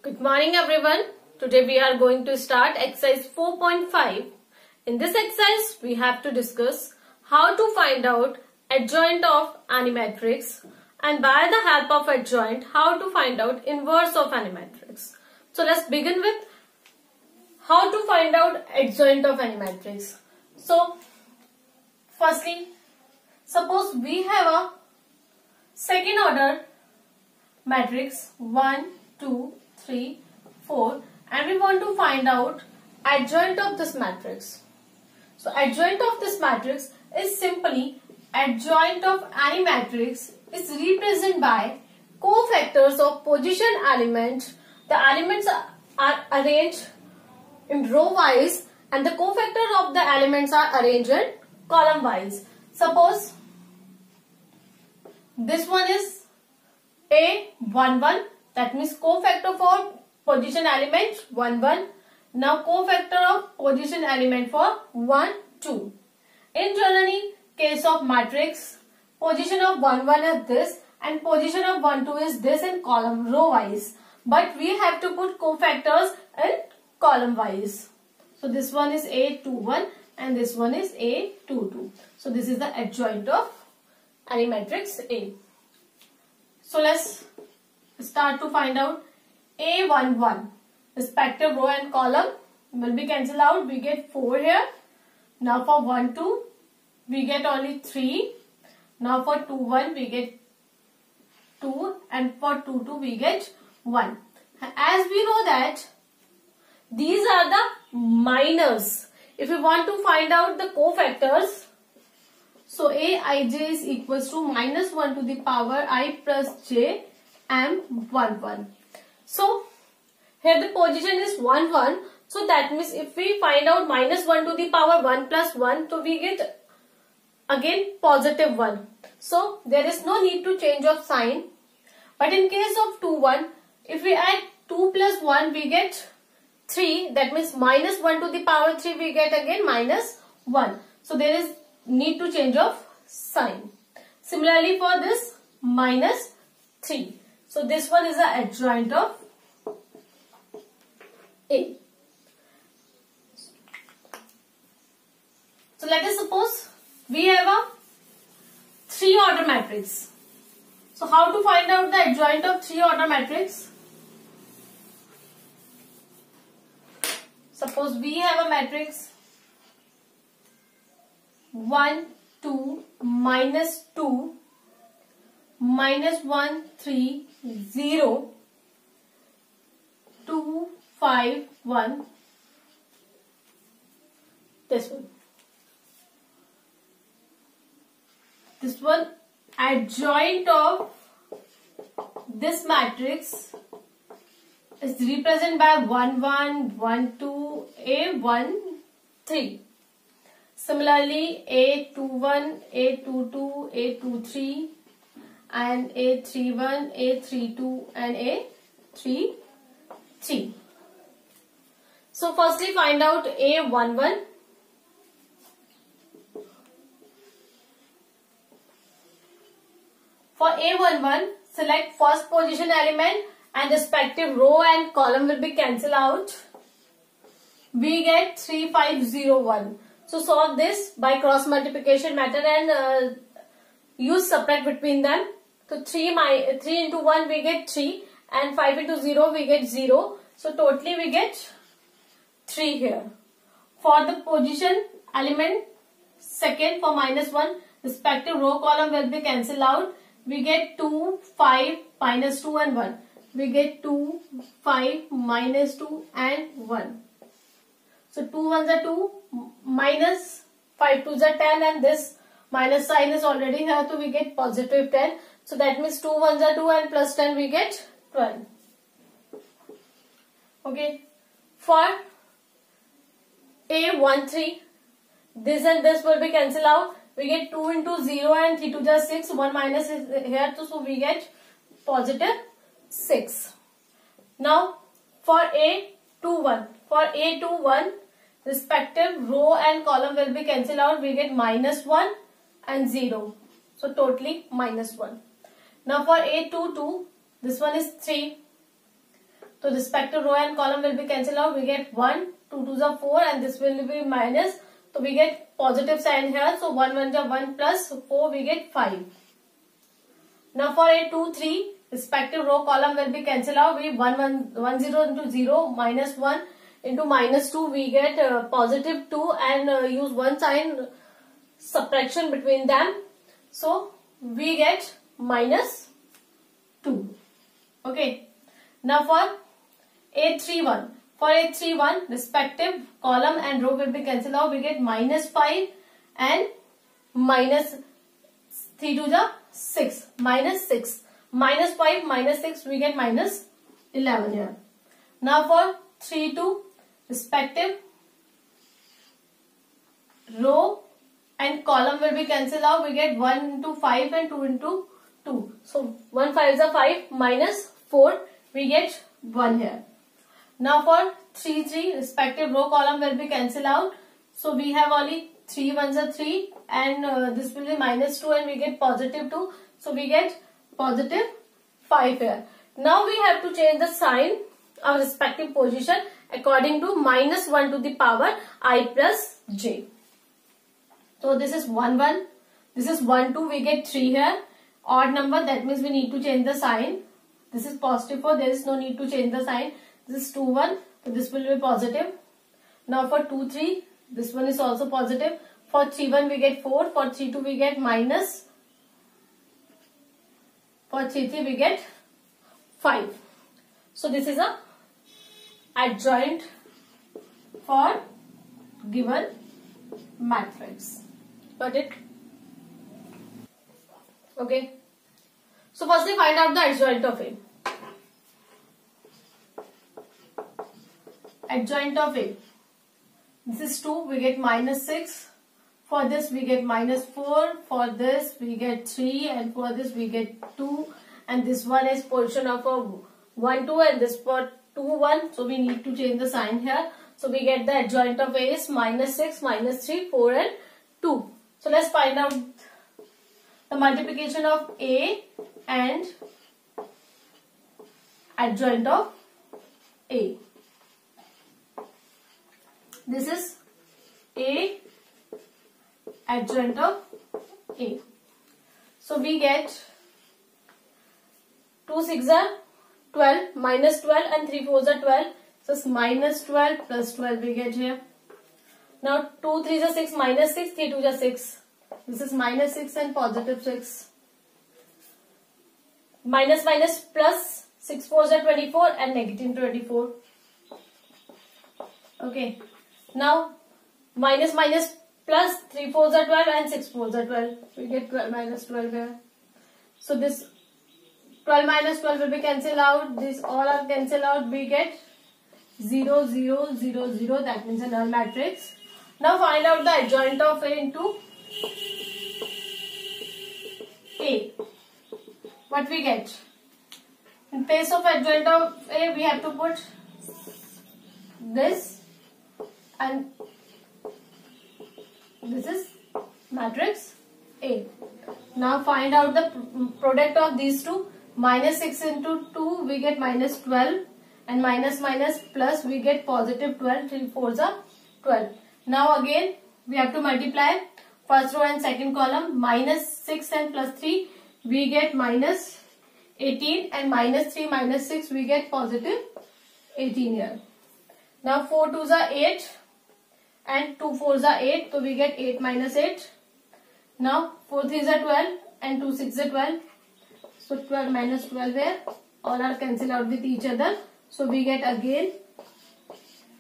Good morning everyone. Today we are going to start exercise 4.5. In this exercise we have to discuss how to find out adjoint of any matrix, and by the help of adjoint how to find out inverse of any matrix. So let's begin with how to find out adjoint of any matrix. So firstly, suppose we have a second order matrix 1, 2, 3, 4 and we want to find out adjoint of this matrix. So adjoint of this matrix is simply adjoint of any matrix is represented by cofactors of position element. The elements are arranged in row wise and the cofactor of the elements are arranged in column wise. Suppose this one is A11, that means cofactor for position element 1, 1. Now cofactor of position element for 1, 2. In generally case of matrix, position of 1, 1 is this and position of 1, 2 is this in column row wise. But we have to put cofactors in column wise. So this one is A21 and this one is A22. So this is the adjoint of any matrix A. So let's start to find out A11. Respective row and column will be cancelled out. We get 4 here. Now for 1, 2, we get only 3. Now for 2, 1, we get 2. And for 2, 2, we get 1. As we know that these are the minors. If we want to find out the cofactors, so Aij is equals to minus 1 to the power I plus j m11. So here the position is 1, 1. So that means if we find out minus 1 to the power 1 plus 1, so we get again positive 1. So there is no need to change of sign. But in case of 2, 1, if we add 2 plus 1, we get 3. That means minus 1 to the power 3, we get again minus 1. So there is need to change of sign. Similarly for this minus 3. So this one is the adjoint of A. So let us suppose we have a 3 order matrix. So how to find out the adjoint of 3 order matrix? Suppose we have a matrix 1, 2, minus 2, minus 1, 3, 0, 2, 5, 1. This one. This one adjoint of this matrix is represented by 1, 1, 1, 2, A1, 3. Similarly, A21, A22, A23 and A31, A32 and A33. So firstly find out A11. For A11, select first position element and respective row and column will be cancelled out. We get 3, 5, 0, 1. So solve this by cross multiplication method and use subtract between them. So 3 into 1 we get 3 and 5 into 0 we get 0. So totally we get 3 here. For the position element second for minus 1, respective row column will be cancelled out. We get 2, 5, minus 2 and 1. We get 2, 5, minus 2 and 1. So 2 ones are 2, minus 5 twos are 10 and this minus sign is already here, so we get positive 10. So that means 2 ones are 2 and plus 10 we get 12. Okay. For A13, this and this will be cancelled out. We get 2 into 0 and 3 2 are 6. 1 minus is here, so we get positive 6. Now for A21, respective row and column will be cancelled out. We get minus 1 and 0. So totally minus 1. Now for A22, this one is 3. So respective row and column will be cancelled out. We get 1, 2 2s are 4 and this will be minus. So we get positive sign here. So 1 1 is 1 plus 4 we get 5. Now for a 2 3 respective row column will be cancelled out. We 1 0 into 0 minus 1 into minus 2 we get positive 2 and use one sign subtraction between them. So we get minus 2. Okay. Now for A31. For A31 respective column and row will be cancelled out. We get minus 5 and minus 3 to the 6. Minus 6. Minus 5 minus 6 we get minus 11 here. Now for 3 2 respective row and column will be cancelled out. We get 1 into 5 and 2 into 2. So 1 5 is a 5 minus 4 we get 1 here. Now for 3 3 respective row column will be cancelled out. So we have only 3 1s are 3 and this will be minus 2 and we get positive 2. So we get positive 5 here. Now we have to change the sign of respective position according to minus 1 to the power I plus j. So this is 1 1. This is 1 2. We get 3 here. Odd number, that means we need to change the sign. This is positive 4. There is no need to change the sign. This is 2 1. So this will be positive. Now for 2 3. This one is also positive. For 3 1 we get 4. For 3 2 we get minus. For 3 3 we get 5. So this is a adjoint for given matrix. Got it? Okay. So firstly find out the adjoint of A. Adjoint of A. This is 2. We get minus 6. For this we get minus 4. For this we get 3. And for this we get 2. And this one is portion of a 1 2 and this for 2 1. So we need to change the sign here. So we get the adjoint of A is minus 6, minus 3, 4 and 2. So let's find out the multiplication of A and adjoint of A. This is A adjoint of A. So we get 2 6 are 12 minus 12 and 3 4s are 12. So it's minus 12 plus 12 we get here. Now 2 3s are 6 minus 6, 3 2s are 6. This is minus 6 and positive 6. Minus minus plus 6 4s are 24 and negative 24. Okay. Now minus minus plus 3 4s are 12 and 6 4s are 12. We get 12 minus 12 here. So this 12 minus 12 will be cancelled out. This all are cancelled out. We get 0 0 0 0. That means a null matrix. Now find out the adjoint of A into A. What we get? In place of adjoint of A, we have to put this and this is matrix A. Now find out the product of these two. Minus 6 into 2 we get minus 12 and minus minus plus we get positive 12. 3 4s are 12. Now again we have to multiply first row and second column. Minus 6 and plus 3 we get minus 18 and minus 3 minus 6 we get positive 18 here. Now 4 2s are 8 and 2 4s are 8. So we get 8 minus 8. Now 4 3s are 12 and 2 6 are 12. So 12 minus 12 here. All are cancelled out with each other. So we get again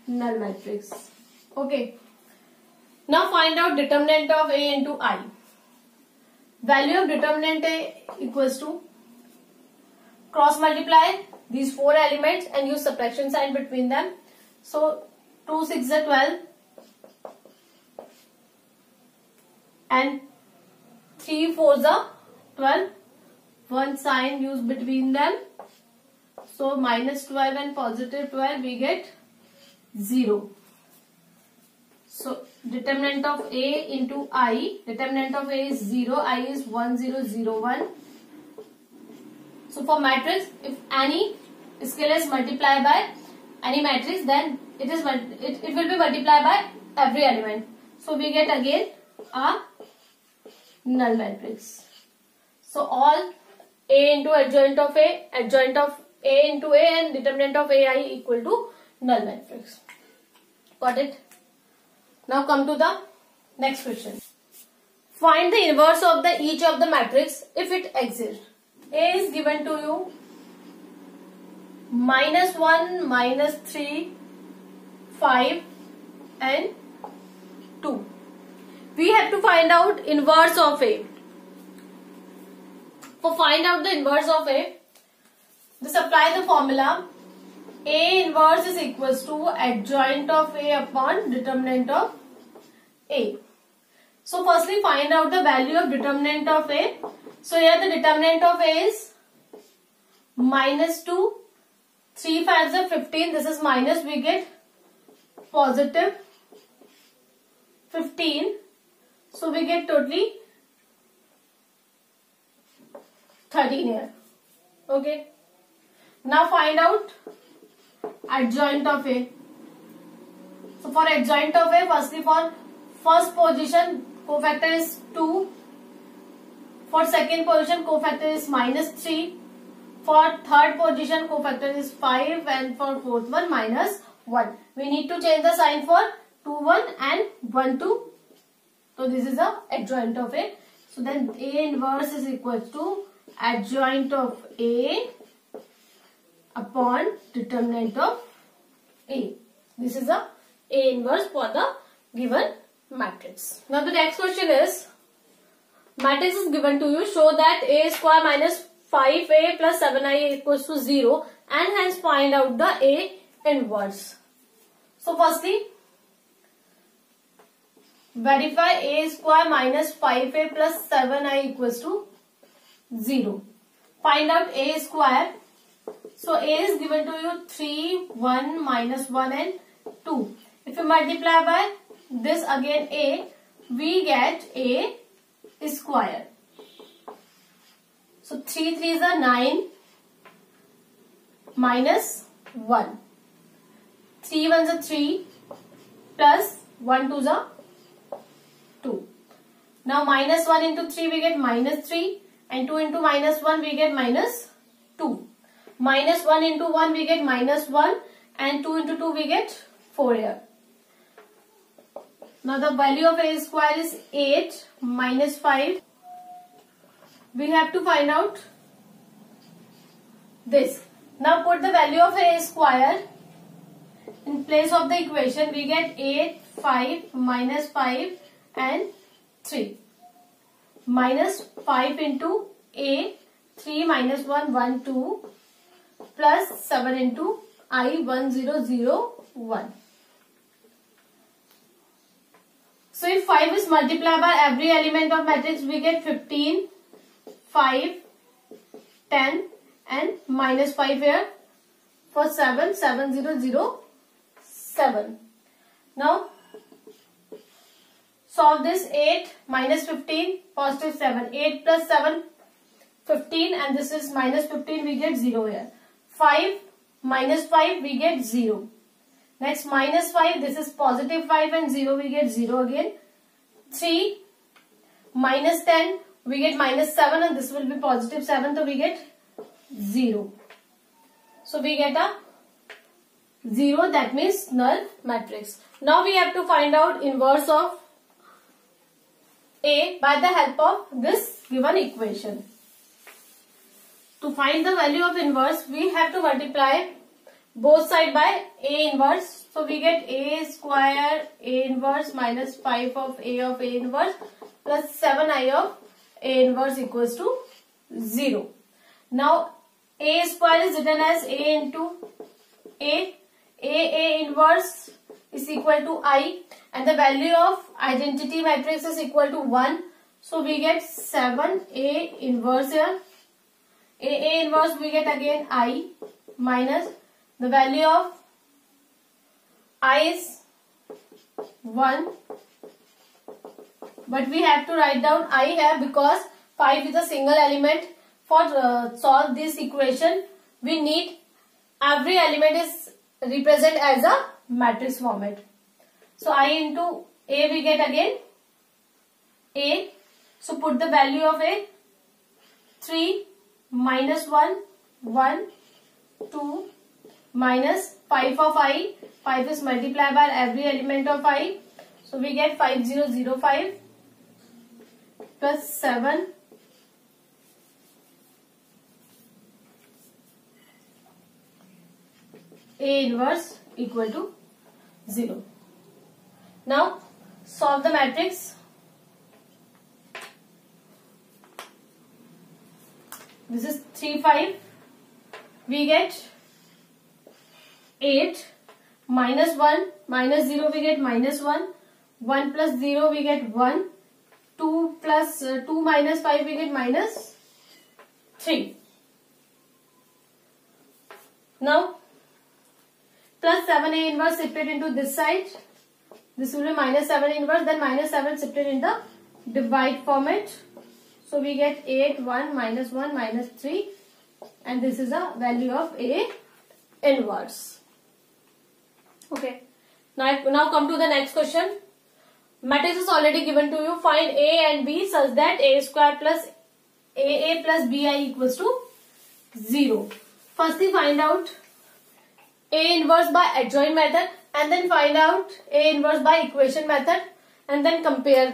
null matrix. Okay. Now find out determinant of A into I. Value of determinant A equals to cross multiply these 4 elements and use subtraction sign between them. So 2 6 are 12 and 3 4s are 12. One sign used between them. So minus 12 and positive 12 we get 0. So determinant of A into I. Determinant of A is 0. I is 1 0 0 1. So for matrix, if any scalar is multiplied by any matrix, then it will be multiplied by every element. So we get again a null matrix. So all A into adjoint of A into A, and determinant of AI equal to null matrix. Got it? Now come to the next question. Find the inverse of the each of the matrix if it exists. A is given to you -1, -3, 5 and 2. We have to find out inverse of A. For find out the inverse of A, just apply the formula. A inverse is equals to adjoint of A upon determinant of A. So firstly find out the value of determinant of A. So here the determinant of A is -2, 3 5s are 15, this is minus, we get positive 15. So we get totally 13 here. Okay. Now find out adjoint of A. So for adjoint of A, firstly for first position cofactor is 2. For second position cofactor is -3. For third position cofactor is 5, and for fourth one -1. We need to change the sign for 2 1 and 1 2. So this is the adjoint of A. So then A inverse is equal to adjoint of A upon determinant of A. This is the A inverse for the given matrix. Now the next question is, matrix is given to you, show that A square minus 5A plus 7I equals to 0, and hence find out the A inverse. So firstly, verify A square minus 5A plus 7I equals to 0. Find out A square. So A is given to you 3, 1, -1 and 2. If you multiply by this again A, we get A square. So 3 3s are 9 -1. 3 1s are 3 plus 1 2s are 2. Now -1 into 3 we get -3, and 2 into -1 we get -2. -1 into 1 we get -1, and 2 into 2 we get 4 here. Now the value of A square is 8 minus 5. We have to find out this. Now put the value of A square in place of the equation. We get 8, 5, -5 and 3. Minus 5 into A, 3 minus 1, 1, 2, plus 7 into I, 1, 0, 0, 1. So if 5 is multiplied by every element of matrix, we get 15, 5, 10 and -5 here. For 7, 7, 0, 0, 7. Now solve this. 8 minus 15, positive 7. 8 plus 7, 15, and this is -15, we get 0 here. 5 minus 5, we get 0. Next -5, this is positive 5 and 0, we get 0 again. 3 minus 10, we get -7, and this will be positive 7, so we get 0. So we get a 0, that means null matrix. Now we have to find out inverse of A by the help of this given equation. To find the value of inverse, we have to multiply both sides by A inverse. So we get A square A inverse minus 5 of A inverse plus 7I of A inverse equals to 0. Now A square is written as A into A. A inverse is equal to I, and the value of identity matrix is equal to 1. So we get 7A inverse here. A inverse we get again I minus the value of I is 1, but we have to write down I here because 5 is a single element. For solve this equation, we need every element is represented as a matrix format. So I into A we get again A. So put the value of A. 3 minus 1, 1, 2 minus 5 of I. 5 is multiplied by every element of I. So we get 5005 plus 7 A inverse equal to 0. Now solve the matrix. This is 3, 5. We get 8 minus 1 minus 0 we get minus 1. 1 plus 0 we get 1. 2 plus 2 minus 5 we get minus 3. Now plus 7A inverse shifted into this side. This will be minus 7 inverse, then minus 7 shifted in the divide format. So we get 8, 1, minus 1, minus 3. And this is the value of A inverse. Okay. Now come to the next question. Matrix is already given to you. Find A and B such that A square plus AA plus BI equals to 0. Firstly find out A inverse by adjoint method and then find out A inverse by equation method and then compare.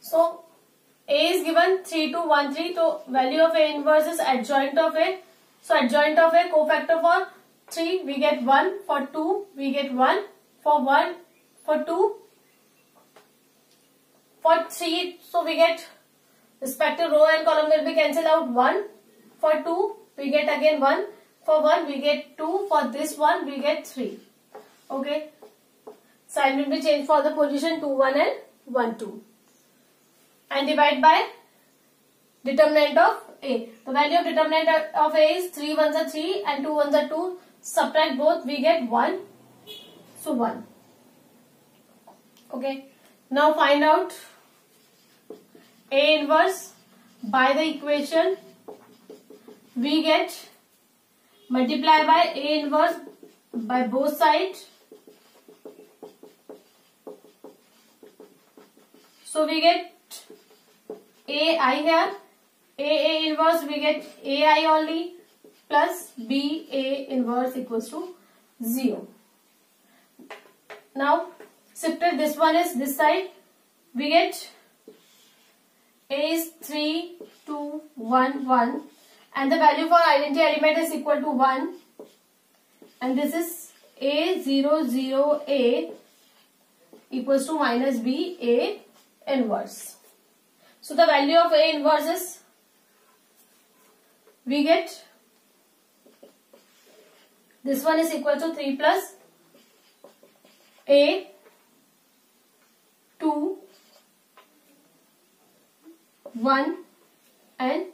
So A is given 3, 2, 1, 3. So value of A inverse is adjoint of A. So adjoint of A, cofactor for 3 we get 1, for 2 we get 1, for 1, for 2, for 3. So we get respective row and column will be cancelled out 1. For 2 we get again 1. For 1 we get 2. For this one we get 3. Okay. Sign will be changed for the position 2, 1 and 1, 2. And divide by determinant of A. The value of determinant of A is 3 ones are 3 and 2 ones are 2. Subtract both, we get 1. So 1. Okay. Now find out A inverse by the equation. We get multiply by A inverse by both sides. So we get AI here. A inverse we get AI only plus BA inverse equals to 0. Now shifted this one is this side. We get A is 3, 2, 1, 1 and the value for identity element is equal to 1 and this is A 0, 0, A equals to minus B A inverse. So the value of A inverse is we get this one is equal to 3 plus A 2 1 and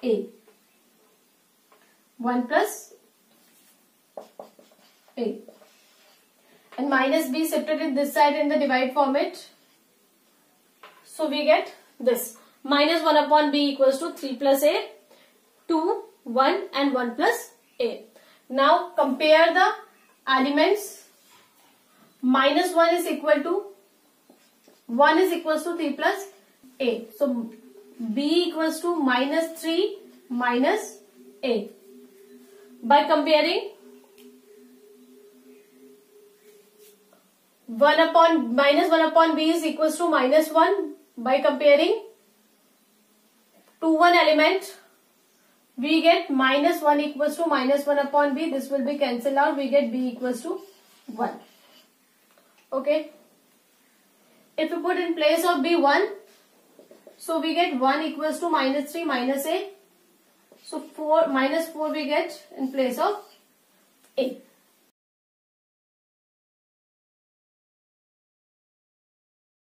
A 1 plus A and minus B shifted in this side in the divide format. So we get this minus 1 upon B equals to 3 plus A 2 1 and 1 plus A. Now compare the elements. Minus 1 is equal to 1 is equals to 3 plus A. So B equals to minus 3 minus A. By comparing 1 upon minus 1 upon B is equals to minus 1. By comparing 2, 1 element, we get minus 1 equals to minus 1 upon B. This will be cancelled out. We get B equals to 1. Okay. If you put in place of B 1, so we get 1 equals to minus 3 minus A. So 4 minus 4 we get in place of A.